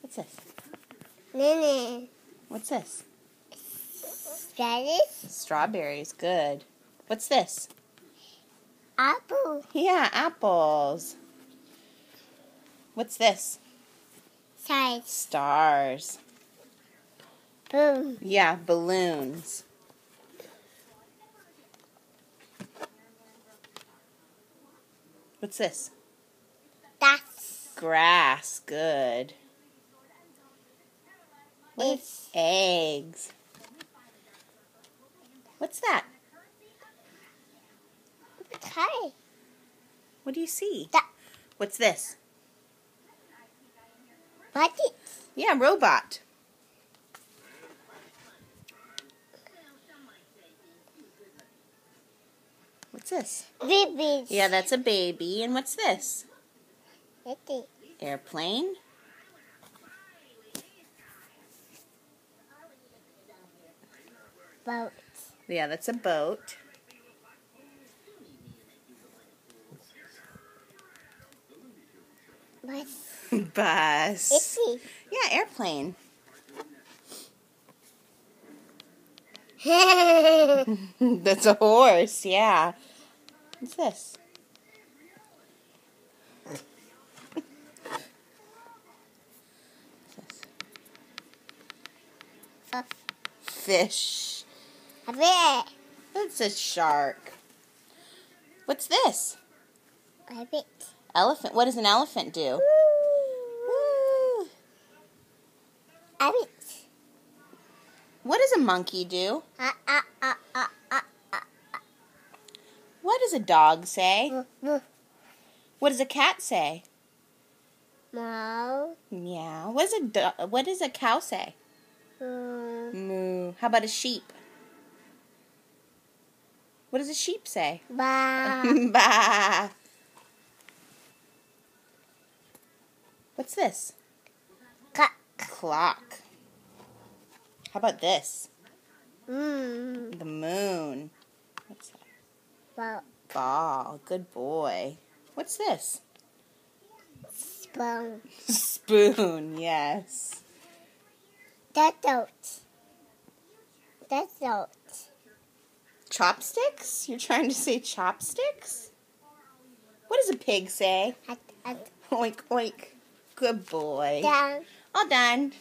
What's this? Nene. What's this? Strawberries. Strawberries. Good. What's this? Apple. Yeah, apples. What's this? Size. Stars. Boom. Yeah, balloons. What's this? That's Grass. Good. What is eggs? What's that? Hi. What do you see? That. What's this? What it? Yeah, robot. What's this? Babies. Yeah, that's a baby. And what's this? It. Airplane. Boat. Yeah, that's a boat. Bus. Bus. Itty. Yeah, airplane. That's a horse, yeah. What's this? Fish. A bear. That's a shark. What's this? A bit. Elephant. What does an elephant do? Woo. A bit. What does a monkey do? What does a dog say? What does a cat say? Meow. Meow. What does a cow say? Moo. How about a sheep? What does a sheep say? Ba. Bah. What's this? Clock. How about this? The moon. What's that? Boat. Ball. Good boy. What's this? Spoon. Spoon. Yes. That's out. Chopsticks? You're trying to say chopsticks? What does a pig say? Oink, oink. Good boy. Down. All done.